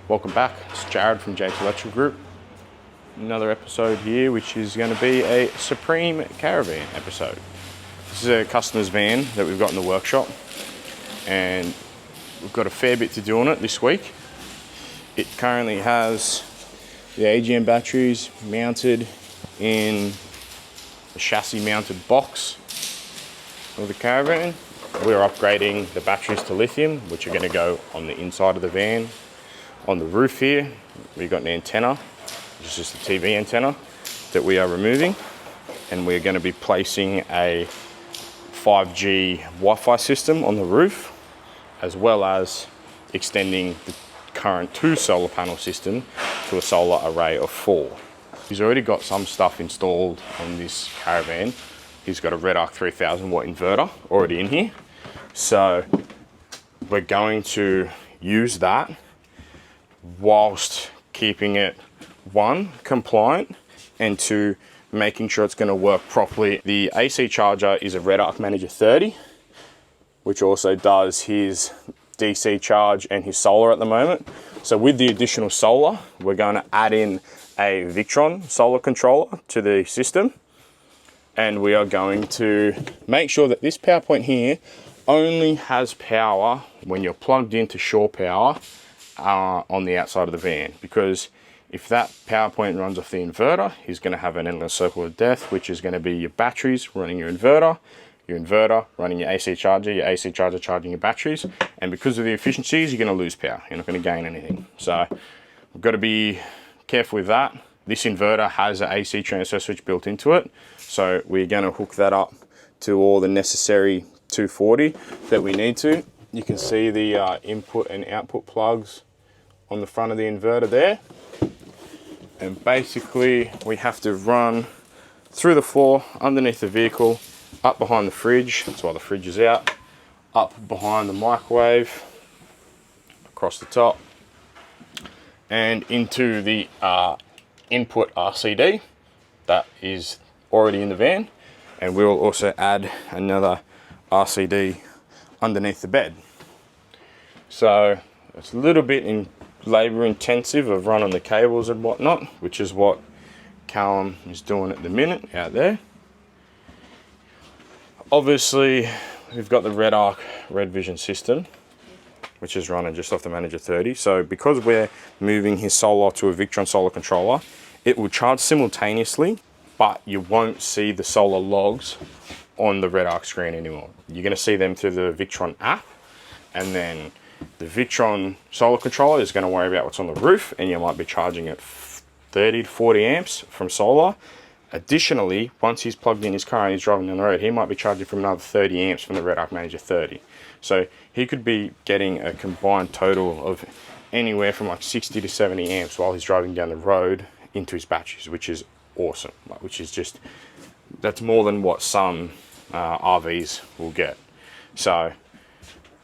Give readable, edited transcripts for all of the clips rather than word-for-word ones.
Welcome back, it's Jarrod from Jake's Electrical Group. Another episode here, which is going to be a Supreme Caravan episode. This is a customer's van that we've got in the workshop, and we've got a fair bit to do on it this week. It currently has the AGM batteries mounted in the chassis mounted box of the Caravan. We're upgrading the batteries to lithium, which are going to go on the inside of the van. On the roof here, we've got an antenna, which is just a TV antenna that we are removing, and we're going to be placing a 5G Wi-Fi system on the roof, as well as extending the current 2 solar panel system to a solar array of 4. He's already got some stuff installed on this Caravan. He's got a Redvision 3000 watt inverter already in here, so we're going to use that whilst keeping it, 1, compliant, and 2, making sure it's going to work properly. The AC charger is a Redvision Manager 30, which also does his DC charge and his solar at the moment. So with the additional solar, we're going to add in a Victron solar controller to the system, and we are going to make sure that this power point here only has power when you're plugged into shore power on the outside of the van, because if that power point runs off the inverter, he's going to have an endless circle of death, which is going to be your batteries running your inverter running your AC charger charging your batteries, and because of the efficiencies, you're going to lose power. You're not going to gain anything. So we've got to be careful with that. This inverter has an AC transfer switch built into it, so we're going to hook that up to all the necessary 240 that we need to. You can see the input and output plugs on the front of the inverter there. And basically we have to run through the floor, underneath the vehicle, up behind the fridge, that's why the fridge is out, up behind the microwave, across the top, and into the input RCD that is already in the van. And we'll also add another RCD underneath the bed. So it's a little bit labor intensive of running the cables and whatnot, which is what Callum is doing at the minute out there. Obviously we've got the Redvision system, which is running just off the Manager 30. So because we're moving his solar to a Victron solar controller, it will charge simultaneously, but you won't see the solar logs on the Redvision screen anymore. You're going to see them through the Victron app, and then the Victron solar controller is going to worry about what's on the roof, and you might be charging at 30 to 40 amps from solar. Additionally, once he's plugged in his car and he's driving down the road, he might be charging from another 30 amps from the Redvision Manager 30. So he could be getting a combined total of anywhere from like 60 to 70 amps while he's driving down the road into his batteries, which is awesome. Which is just, that's more than what some RVs will get. So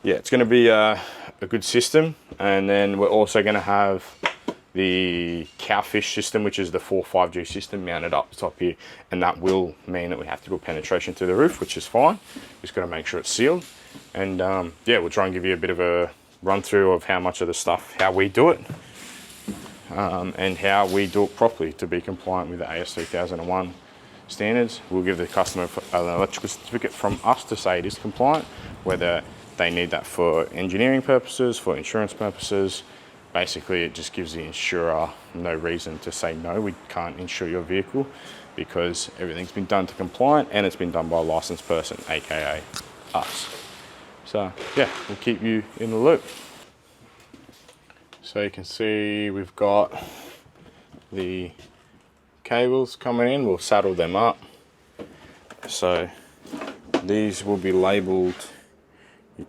yeah, it's going to be a good system. And then we're also going to have the Cowfish system, which is the 5G system, mounted up the top here, and that will mean that we have to do a penetration through the roof, which is fine. Just got to make sure it's sealed. And yeah, we'll try and give you a bit of a run through of how much of the stuff, how we do it, and how we do it properly to be compliant with the AS 3001 standards. We'll give the customer an electrical certificate from us to say it is compliant, whether they need that for engineering purposes, for insurance purposes. Basically, it just gives the insurer no reason to say no, we can't insure your vehicle, because everything's been done to compliant and it's been done by a licensed person, aka us. So yeah, we'll keep you in the loop. So you can see we've got the cables coming in. We'll saddle them up. So these will be labeled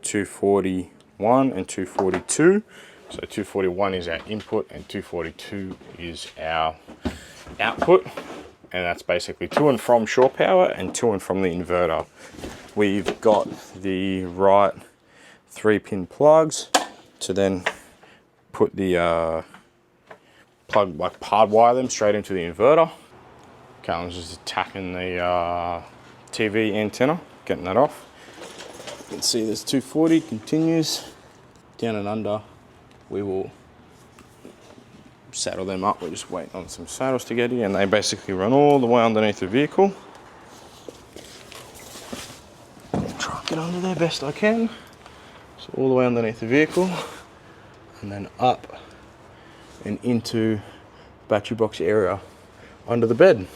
241 and 242. So 241 is our input and 242 is our output, and that's basically to and from shore power and to and from the inverter. We've got the right 3-pin plugs to then put the plug, like hardwire them straight into the inverter. Callum's just attacking the TV antenna, getting that off. You can see there's 240 continues down and under. We will saddle them up. We're just waiting on some saddles to get here, and they basically run all the way underneath the vehicle. Try and get under there best I can. So all the way underneath the vehicle, and then up and into battery box area under the bed.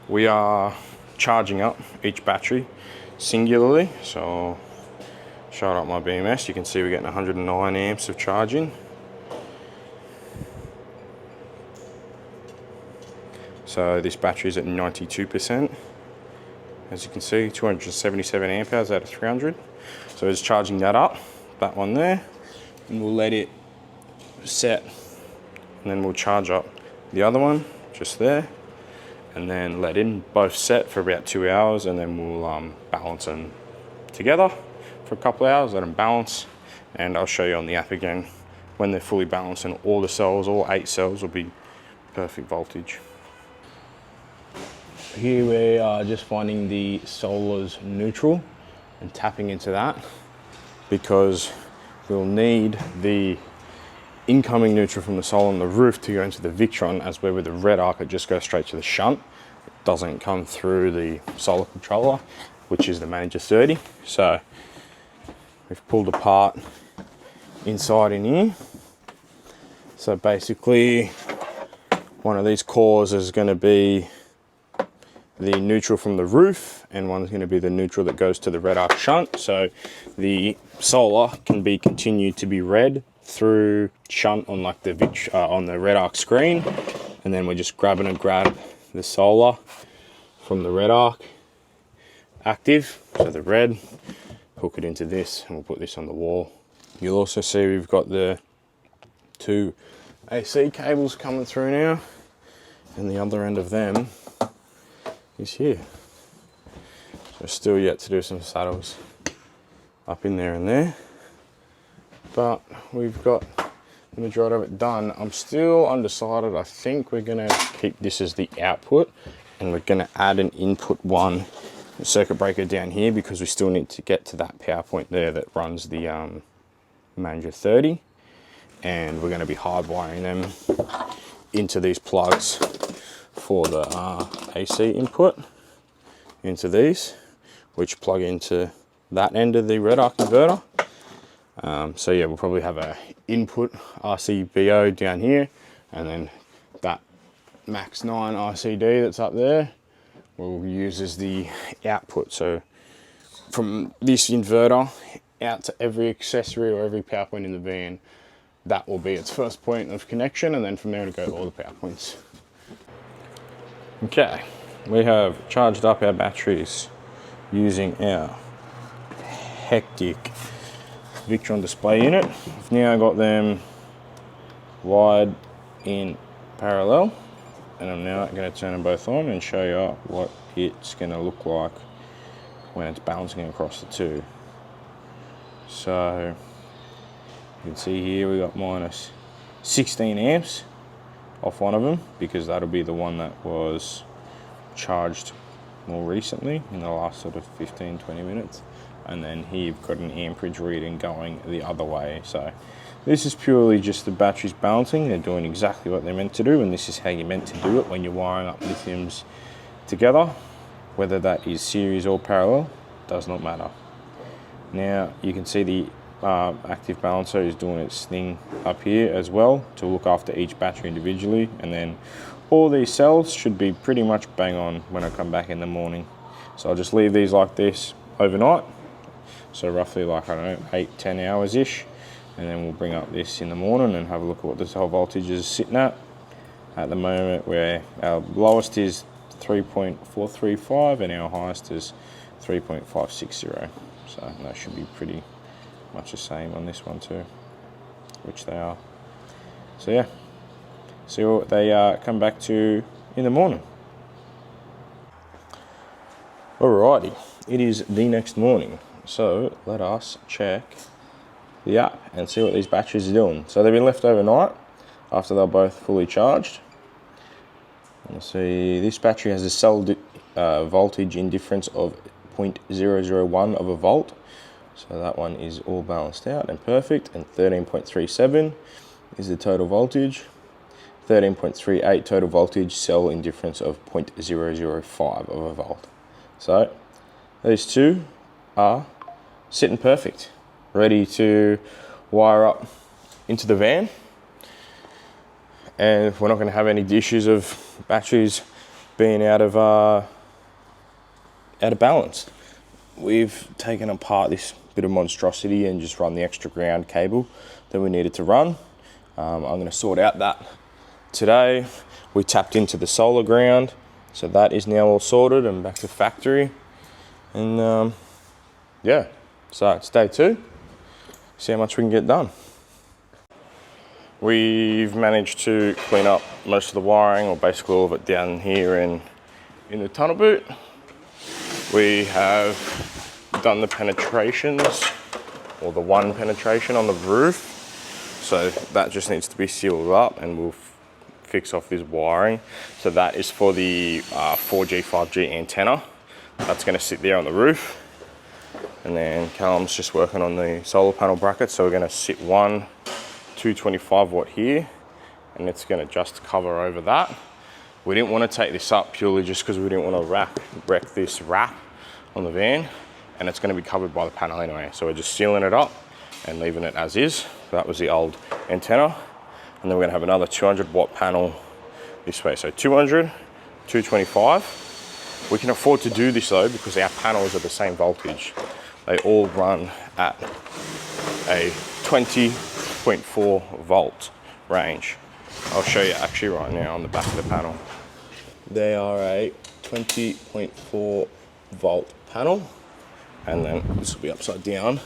We are charging up each battery singularly, so I'll show it up my BMS. You can see we're getting 109 amps of charging. So this battery is at 92%. As you can see, 277 amp hours out of 300. So it's charging that up, that one there, and we'll let it set, and then we'll charge up the other one just there, and then let in both set for about 2 hours, and then we'll balance them together for a couple of hours, let them balance, and I'll show you on the app again when they're fully balanced and all the cells, all 8 cells will be perfect voltage. Here we are just finding the solar's neutral and tapping into that, because we'll need the incoming neutral from the solar on the roof to go into the Victron, as where with the red arc it just goes straight to the shunt. It doesn't come through the solar controller, which is the Manager 30. So we've pulled apart inside in here. So basically one of these cores is going to be the neutral from the roof, and one's going to be the neutral that goes to the red arc shunt. So the solar can be continued to be red through shunt on like the on the red arc screen, and then we're just grabbing and grab the solar from the red arc active, so the red, hook it into this, and we'll put this on the wall. You'll also see we've got the 2 AC cables coming through now, and the other end of them is here. So still yet to do some saddles up in there and there, but we've got the majority of it done. I'm still undecided. I think we're gonna keep this as the output, and we're gonna add an input one circuit breaker down here, because we still need to get to that power point there that runs the Manager 30, and we're gonna be hardwiring them into these plugs for the AC input into these, which plug into that end of the red arc inverter. So yeah, we'll probably have a input RCBO down here, and then that Max 9 RCD that's up there we'll use as the output. So from this inverter out to every accessory or every power point in the van, that will be its first point of connection, and then from there to go to all the power points. Okay, we have charged up our batteries using our hectic Victron display unit. We've now got them wired in parallel, and I'm now going to turn them both on and show you what it's going to look like when it's balancing across the two. So you can see here we got minus 16 amps off one of them, because that'll be the one that was charged more recently in the last sort of 15-20 minutes. And then here you've got an amperage reading going the other way. So this is purely just the batteries balancing. They're doing exactly what they're meant to do, and this is how you're meant to do it when you're wiring up lithiums together. Whether that is series or parallel, does not matter. Now you can see the active balancer is doing its thing up here as well to look after each battery individually, and then all these cells should be pretty much bang on when I come back in the morning. So I'll just leave these like this overnight, so roughly like, I don't know, 8-10 hours ish, and then we'll bring up this in the morning and have a look at what the cell voltage is sitting at the moment, where our lowest is 3.435 and our highest is 3.560. So that should be pretty much the same on this one too, which they are. So yeah, see what they come back to in the morning. Alrighty, it is the next morning, so let us check the app and see what these batteries are doing. So they've been left overnight after they're both fully charged. Let's see, this battery has a cell voltage indifference of 0.001 of a volt. So that one is all balanced out and perfect, and 13.37. is the total voltage. 13.38 total voltage, cell indifference of 0.005 of a volt. So these two are sitting perfect, ready to wire up into the van. And we're not going to have any issues of batteries being out of balance. We've taken apart this bit of monstrosity and just run the extra ground cable that we needed to run. I'm going to sort out that today. We tapped into the solar ground, so that is now all sorted and back to factory. And yeah, so it's day 2. See how much we can get done. We've managed to clean up most of the wiring, or basically all of it, down here in the tunnel boot. We have done the penetrations, or the one penetration on the roof. So that just needs to be sealed up, and we'll fix off this wiring. So that is for the 4G, 5G antenna. That's going to sit there on the roof. And then Callum's just working on the solar panel bracket. So we're going to sit one 225 watt here, and it's going to just cover over that. We didn't want to take this up purely just because we didn't want to wreck this wrap on the van, and it's going to be covered by the panel anyway. So we're just sealing it up and leaving it as is. That was the old antenna. And then we're gonna have another 200 watt panel this way. So 200, 225. We can afford to do this though, because our panels are the same voltage. They all run at a 20.4 volt range. I'll show you actually right now on the back of the panel. They are a 20.4 volt panel. And then this will be upside down,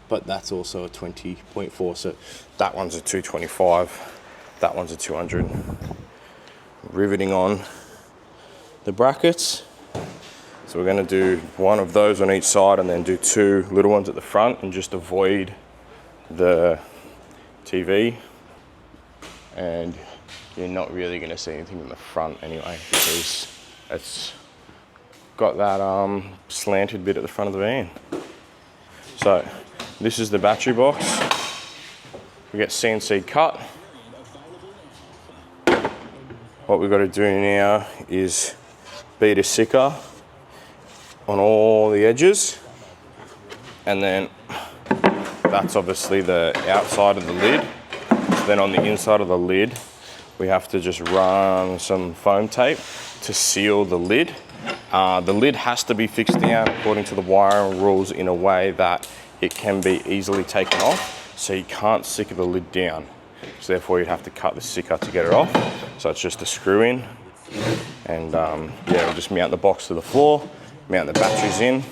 but that's also a 20.4. So that one's a 225, that one's a 200. Riveting on the brackets. So we're going to do one of those on each side, and then do 2 little ones at the front, and just avoid the TV. And you're not really going to see anything in the front anyway, because it's got that slanted bit at the front of the van. So this is the battery box. We get CNC cut. What we've got to do now is bead a sicker on all the edges, and then that's obviously the outside of the lid. So then on the inside of the lid, we have to just run some foam tape to seal the lid. The lid has to be fixed down according to the wiring rules in a way that it can be easily taken off, so you can't sicker the lid down. So therefore you'd have to cut the sicker to get it off. So it's just a screw in, and yeah, we'll just mount the box to the floor, mount the batteries in,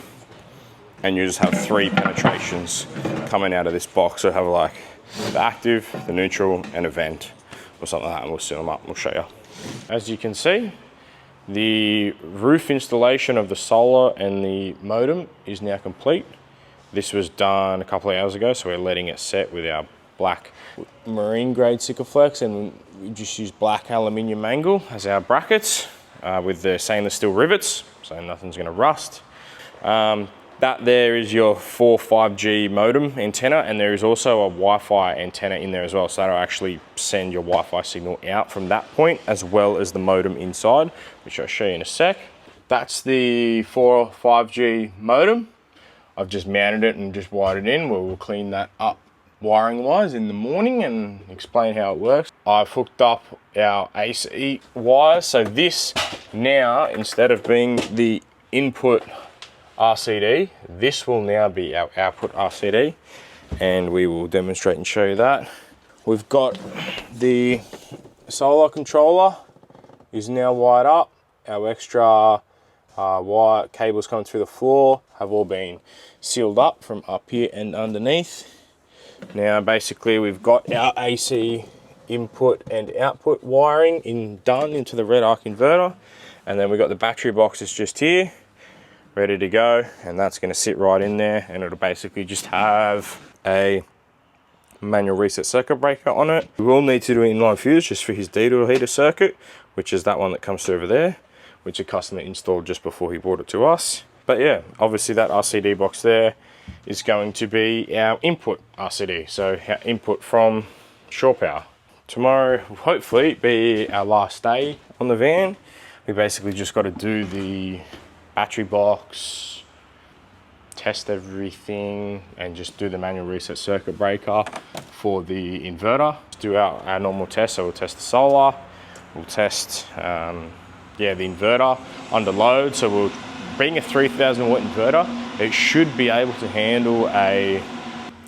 and you just have 3 penetrations coming out of this box. So have like the active, the neutral, and a vent or something like that, and we'll seal them up and we'll show you. As you can see, the roof installation of the solar and the modem is now complete. This was done a couple of hours ago, so we're letting it set with our black marine grade Sikaflex, and we just use black aluminium angle as our brackets with the stainless steel rivets, so nothing's going to rust. That there is your 5G modem antenna, and there is also a Wi-Fi antenna in there as well, so that'll actually send your Wi-Fi signal out from that point, as well as the modem inside, which I'll show you in a sec. That's the 5G modem. I've just mounted it and just wired it in. We'll clean that up wiring wise in the morning and explain how it works. I've hooked up our AC wires, so this now, instead of being the input RCD, this will now be our output RCD, and we will demonstrate and show you that. We've got the solar controller is now wired up. Our extra wire cables coming through the floor have all been sealed up from up here and underneath. Now basically we've got our AC input and output wiring done into the red arc inverter, and then we've got the battery boxes just here ready to go, and that's going to sit right in there, and it'll basically just have a manual reset circuit breaker on it. We will need to do an inline fuse just for his diesel heater circuit, which is that one that comes through over there, which a customer installed just before he brought it to us. But yeah, obviously that RCD box there is going to be our input RCD, so our input from shore power. tomorrow will hopefully be our last day on the van. We basically just got to do the battery box, test everything, and just do the manual reset circuit breaker for the inverter. Do our normal test. So we'll test the solar, we'll test the inverter under load. So we'll bring a 3000 watt inverter. It should be able to handle a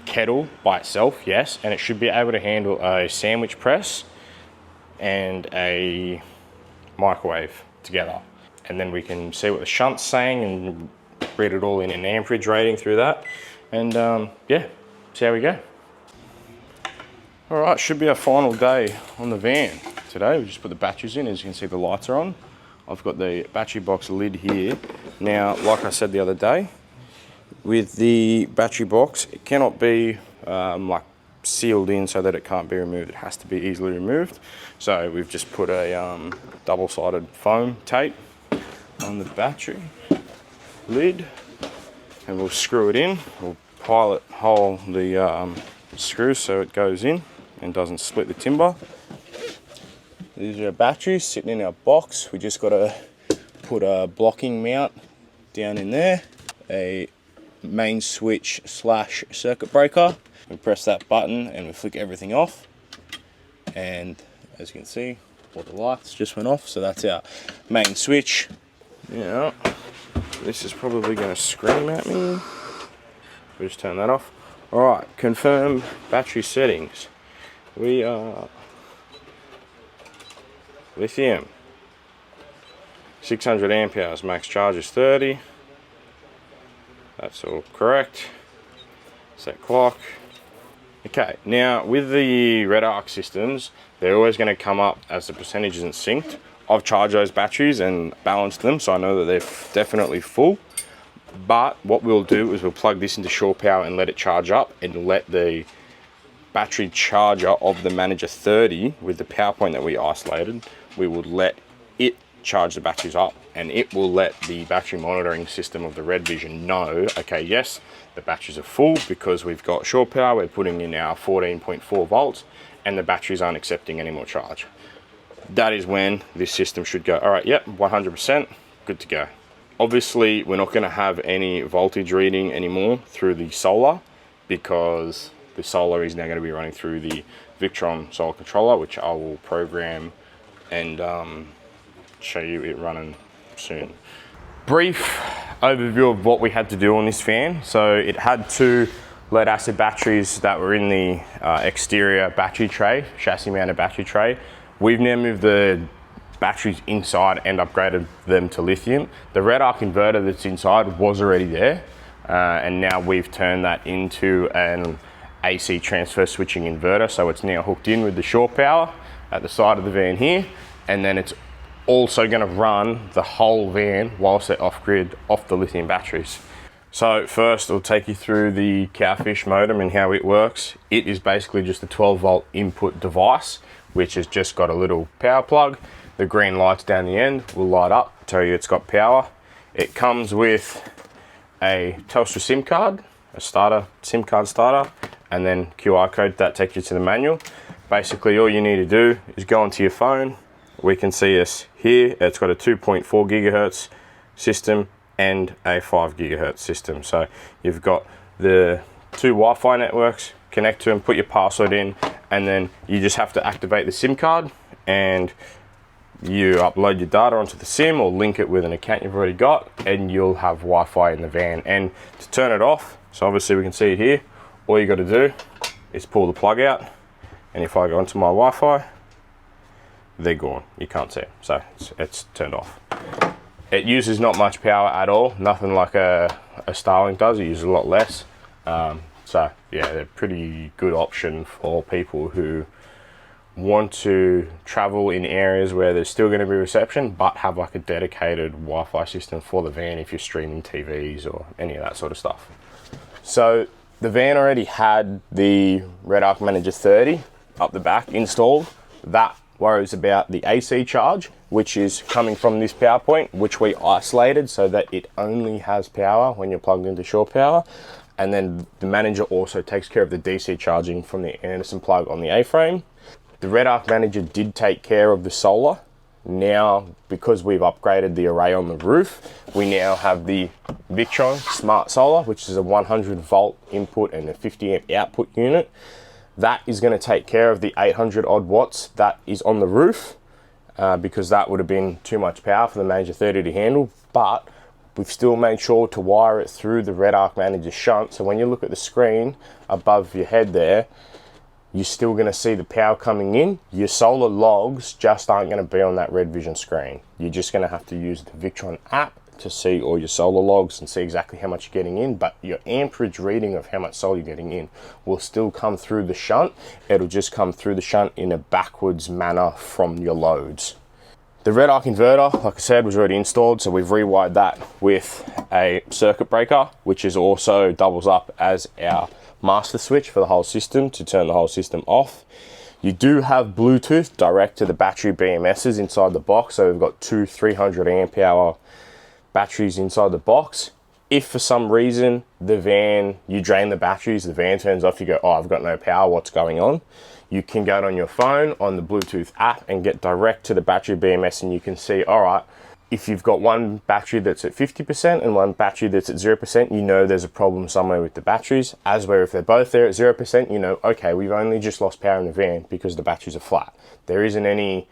kettle by itself, yes, and it should be able to handle a sandwich press and a microwave together. And then we can see what the shunt's saying and read it all in an amperage rating through that, and see how we go. All right, should be our final day on the van today. We just put the batteries in. As you can see, the lights are on. I've got the battery box lid here. Now, like I said the other day, with the battery box, it cannot be like sealed in so that it can't be removed. It has to be easily removed. So we've just put a double-sided foam tape on the battery lid, and we'll screw it in. We'll pilot hole the screws so it goes in and doesn't split the timber. These are our batteries sitting in our box. We just got to put a blocking mount down in there, a main switch / circuit breaker. We press that button and we flick everything off, and as you can see, all the lights just went off. So that's our main switch. Yeah, this is probably going to scream at me. We'll just turn that off. All right, confirm battery settings. We are lithium, 600 amp hours, max charge is 30. That's all correct. Set clock. Okay, now with the red arc systems, they're always going to come up as the percentage isn't synced. I've charged those batteries and balanced them, so I know that they're definitely full. But what we'll do is we'll plug this into shore power and let it charge up, and let the battery charger of the Manager 30 with the power point that we isolated, we will let it charge the batteries up, and it will let the battery monitoring system of the Redvision know, okay, yes, the batteries are full because we've got shore power, we're putting in our 14.4 volts, and the batteries aren't accepting any more charge. That is when this system should go, all right, yep, 100%, good to go. Obviously, we're not going to have any voltage reading anymore through the solar, because the solar is now going to be running through the Victron solar controller, which I will program and show you it running soon. Brief overview of what we had to do on this van. So it had two lead acid batteries that were in the exterior battery tray, chassis mounted battery tray. We've now moved the batteries inside and upgraded them to lithium. The red arc inverter that's inside was already there, and now we've turned that into an AC transfer switching inverter. So it's now hooked in with the shore power at the side of the van here, and then it's also going to run the whole van whilst they're off grid, off the lithium batteries. So first I'll take you through the Cowfish Modem and how it works. It is basically just a 12 volt input device, which has just got a little power plug. The green lights down the end will light up, tell you it's got power. It comes with a Telstra SIM card, a starter, SIM card starter, and then QR code that takes you to the manual. Basically all you need to do is go onto your phone. We can see us here. It's got a 2.4 gigahertz system and a 5 gigahertz system. So you've got the two Wi-Fi networks, connect to them, put your password in, and then you just have to activate the SIM card, and you upload your data onto the SIM or link it with an account you've already got, and you'll have Wi-Fi in the van. And to turn it off, so obviously we can see it here, all you got to do is pull the plug out, and if I go into my Wi-Fi, they're gone. You can't see it, so it's turned off. It uses not much power at all, nothing like a Starlink does. It uses a lot less. So yeah, they're a pretty good option for people who want to travel in areas where there's still going to be reception, but have like a dedicated Wi-Fi system for the van if you're streaming TVs or any of that sort of stuff. So the van already had the Red Arc Manager 30 up the back installed. That worries about the AC charge, which is coming from this power point, which we isolated so that it only has power when you're plugged into shore power. And then the Manager also takes care of the DC charging from the Anderson plug on the A-frame. The Red Arc Manager did take care of the solar. Now, because we've upgraded the array on the roof, we now have the Victron Smart Solar, which is a 100 volt input and a 50 amp output unit. That is going to take care of the 800 odd watts that is on the roof, because that would have been too much power for the Manager 30 to handle, but we've still made sure to wire it through the Red Arc Manager shunt. So when you look at the screen above your head there, you're still going to see the power coming in. Your solar logs just aren't going to be on that Redvision screen. You're just going to have to use the Victron app to see all your solar logs and see exactly how much you're getting in, but your amperage reading of how much solar you're getting in will still come through the shunt. It'll just come through the shunt in a backwards manner from your loads. The Red Arc inverter, like I said, was already installed, so we've rewired that with a circuit breaker, which is also doubles up as our master switch for the whole system to turn the whole system off. You do have Bluetooth direct to the battery BMSs inside the box, so we've got two 300 amp hour batteries inside the box. If for some reason you drain the batteries, the van turns off, you go, oh, I've got no power, what's going on? You can go on your phone on the Bluetooth app and get direct to the battery BMS, and you can see, all right, if you've got one battery that's at 50% and one battery that's at 0%, you know there's a problem somewhere with the batteries. As where if they're both there at 0%, you know, okay, we've only just lost power in the van because the batteries are flat. There isn't any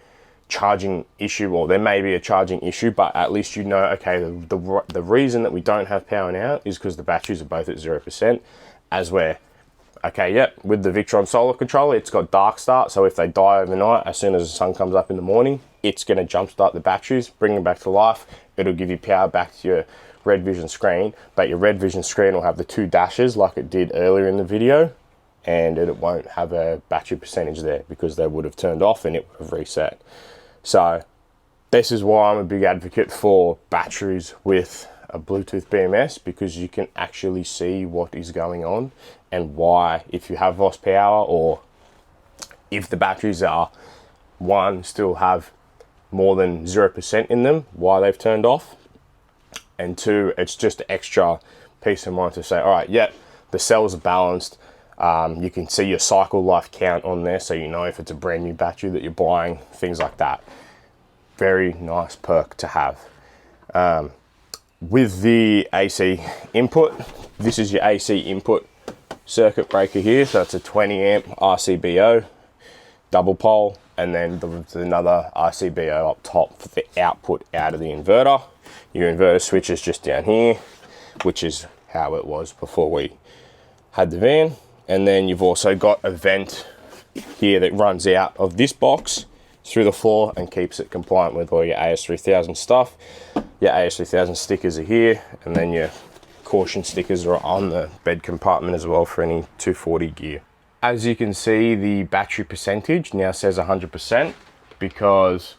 charging issue, or there may be a charging issue, but at least you know, okay, the reason that we don't have power now is because the batteries are both at 0%. As where, okay, yep, with the Victron solar controller, it's got dark start, so if they die overnight, as soon as the sun comes up in the morning, it's going to jumpstart the batteries, bring them back to life. It'll give you power back to your Redvision screen, but your Redvision screen will have the two dashes like it did earlier in the video, and it won't have a battery percentage there because they would have turned off and it would have reset. So this is why I'm a big advocate for batteries with a Bluetooth BMS, because you can actually see what is going on and why, if you have lost power, or if the batteries are, one, still have more than 0% in them, why they've turned off, and two, it's just extra peace of mind to say, all right, yep, the cells are balanced. You can see your cycle life count on there, so you know if it's a brand new battery that you're buying, things like that. Very nice perk to have. With the AC input, this is your AC input circuit breaker here, so it's a 20 amp RCBO double pole, and then there's another RCBO up top for the output out of the inverter. Your inverter switch is just down here, which is how it was before we had the van. And then you've also got a vent here that runs out of this box through the floor and keeps it compliant with all your AS3000 stuff. Your AS3000 stickers are here, and then your caution stickers are on the bed compartment as well for any 240 gear. As you can see, the battery percentage now says 100% because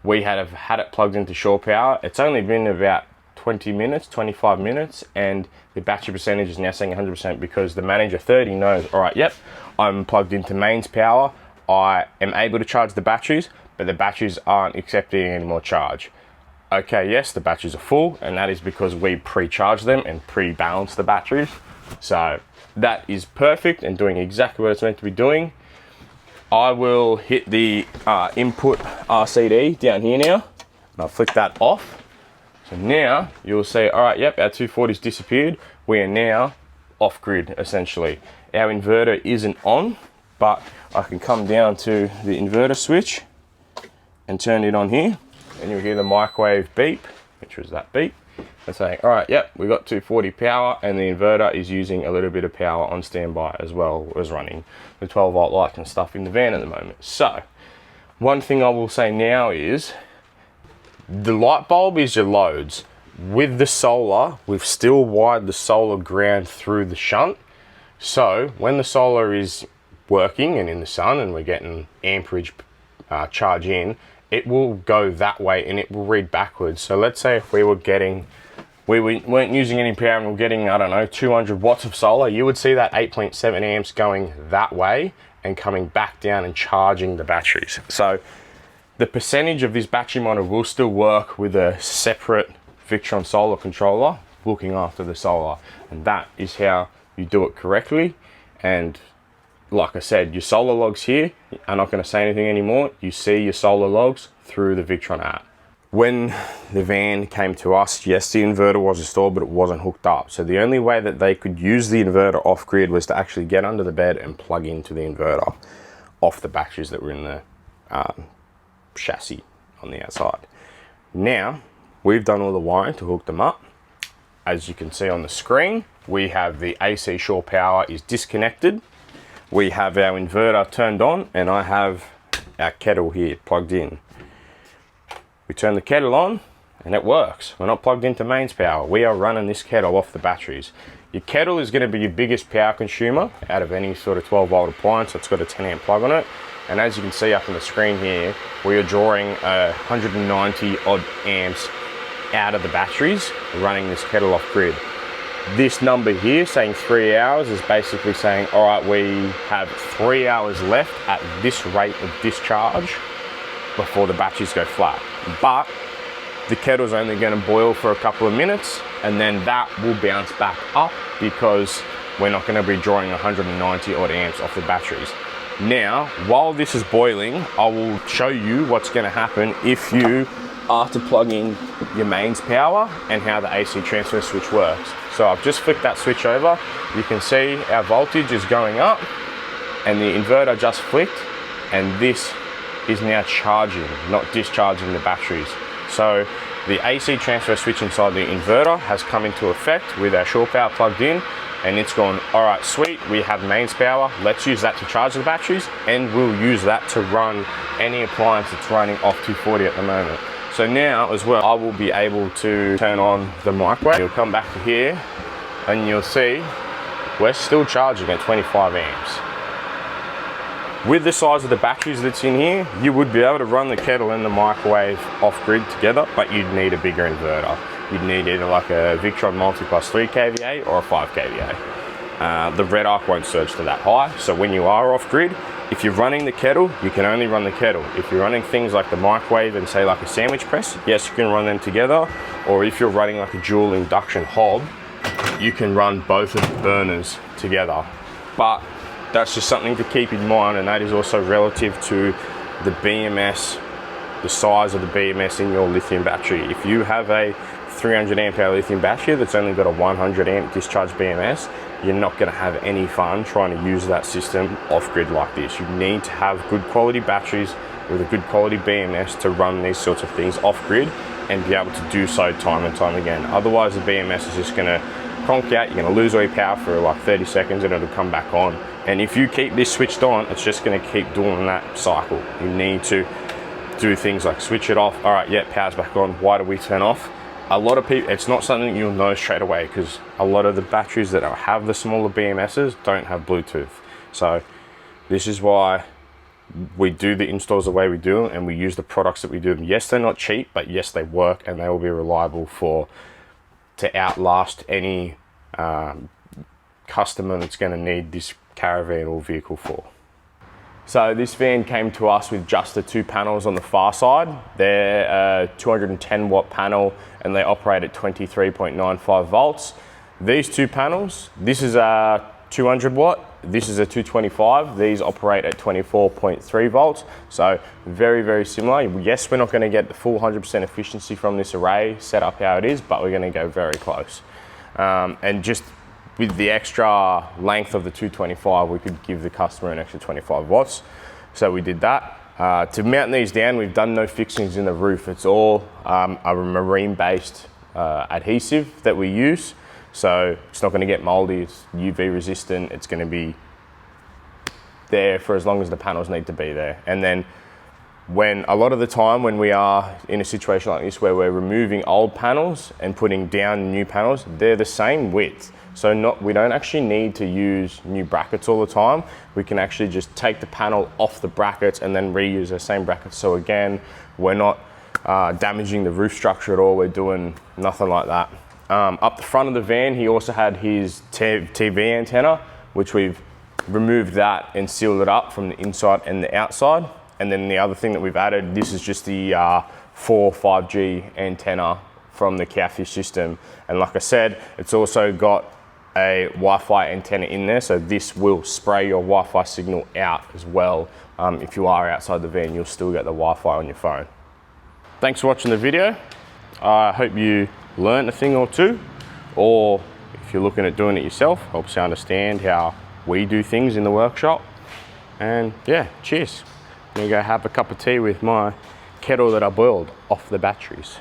we have had it plugged into shore power. It's only been about 20 minutes, 25 minutes, and the battery percentage is now saying 100% because the Manager 30 knows, all right, yep, I'm plugged into mains power. I am able to charge the batteries, but the batteries aren't accepting any more charge. Okay, yes, the batteries are full, and that is because we pre-charge them and pre-balance the batteries. So that is perfect and doing exactly what it's meant to be doing. I will hit the input RCD down here now, and I'll flick that off. So now you'll see, all right, yep, our 240's disappeared. We are now off grid, essentially. Our inverter isn't on, but I can come down to the inverter switch and turn it on here, and you'll hear the microwave beep, which was that beep. It's saying, all right, yep, we got 240 power, and the inverter is using a little bit of power on standby as well as running the 12 volt lights and stuff in the van at the moment. So one thing I will say now is the light bulb is your loads. With the solar, we've still wired the solar ground through the shunt. So when the solar is working and in the sun and we're getting amperage charge in, it will go that way and it will read backwards. So let's say if we weren't using any power and we're getting, I don't know, 200 watts of solar, you would see that 8.7 amps going that way and coming back down and charging the batteries. So the percentage of this battery monitor will still work with a separate Victron solar controller looking after the solar, and that is how you do it correctly. And like I said, your solar logs here, I'm not going to say anything anymore. You see your solar logs through the Victron app. When the van came to us, yes, the inverter was installed, but it wasn't hooked up. So the only way that they could use the inverter off grid was to actually get under the bed and plug into the inverter off the batteries that were in the chassis on the outside. Now, we've done all the wiring to hook them up. As you can see on the screen, we have the AC shore power is disconnected. We have our inverter turned on, and I have our kettle here plugged in. We turn the kettle on and it works. We're not plugged into mains power. We are running this kettle off the batteries. Your kettle is going to be your biggest power consumer out of any sort of 12 volt appliance that's got a 10 amp plug on it. And as you can see up on the screen here, we are drawing 190 odd amps out of the batteries running this kettle off grid. This number here saying 3 hours is basically saying, all right, we have 3 hours left at this rate of discharge before the batteries go flat. But the kettle's only going to boil for a couple of minutes, and then that will bounce back up because we're not going to be drawing 190 odd amps off the batteries. Now, while this is boiling, I will show you what's going to happen if you are to plug in your mains power and how the AC transfer switch works. So I've just flicked that switch over. You can see our voltage is going up and the inverter just flicked, and this is now charging, not discharging the batteries. So the AC transfer switch inside the inverter has come into effect with our shore power plugged in, and it's gone, all right, sweet, we have mains power, let's use that to charge the batteries, and we'll use that to run any appliance that's running off 240 at the moment. So now as well, I will be able to turn on the microwave. You'll come back to here and you'll see we're still charging at 25 amps. With the size of the batteries that's in here, you would be able to run the kettle and the microwave off grid together, but you'd need a bigger inverter. You'd need either like a Victron Multi Plus 3 kVA or a 5 kVA. The red arc won't surge to that high, so when you are off grid, if you're running the kettle, you can only run the kettle. If you're running things like the microwave and say like a sandwich press, yes, you can run them together. Or if you're running like a dual induction hob, you can run both of the burners together. But that's just something to keep in mind, and that is also relative to the BMS, the size of the BMS in your lithium battery. If you have a 300 amp hour lithium battery that's only got a 100 amp discharge BMS, you're not going to have any fun trying to use that system off grid like this. You need to have good quality batteries with a good quality BMS to run these sorts of things off grid and be able to do so time and time again. Otherwise the BMS is just going to conk out, you're going to lose all your power for like 30 seconds and it'll come back on. And if you keep this switched on, it's just going to keep doing that cycle. You need to do things like switch it off. All right, yeah, power's back on. Why do we turn off? A lot of people, it's not something you'll know straight away because a lot of the batteries that have the smaller BMSs don't have Bluetooth. So this is why we do the installs the way we do them and we use the products that we do them. Yes, they're not cheap, but yes, they work and they will be reliable to outlast any customer that's going to need this caravan or vehicle for. So this van came to us with just the two panels on the far side. They're a 210 watt panel and they operate at 23.95 volts. These two panels, this is a 200 watt, this is a 225. These operate at 24.3 volts. So very, very similar. Yes, we're not going to get the full 100% efficiency from this array set up how it is, but we're going to go very close. And just with the extra length of the 225, we could give the customer an extra 25 watts. So we did that. To mount these down, we've done no fixings in the roof. It's all a marine-based adhesive that we use. So it's not going to get moldy, it's UV resistant, it's going to be there for as long as the panels need to be there. And then a lot of the time when we are in a situation like this where we're removing old panels and putting down new panels, they're the same width. So we don't actually need to use new brackets all the time. We can actually just take the panel off the brackets and then reuse the same brackets. So again, we're not damaging the roof structure at all. We're doing nothing like that. Up the front of the van, he also had his TV antenna, which we've removed that and sealed it up from the inside and the outside. And then the other thing that we've added, this is just the 5G antenna from the Cowfish system. And like I said, it's also got a Wi-Fi antenna in there, so this will spray your Wi-Fi signal out as well. If you are outside the van, you'll still get the Wi-Fi on your phone. Thanks for watching the video. I hope you learned a thing or two, or if you're looking at doing it yourself, helps you understand how we do things in the workshop. And yeah, cheers. I'm gonna go have a cup of tea with my kettle that I boiled off the batteries.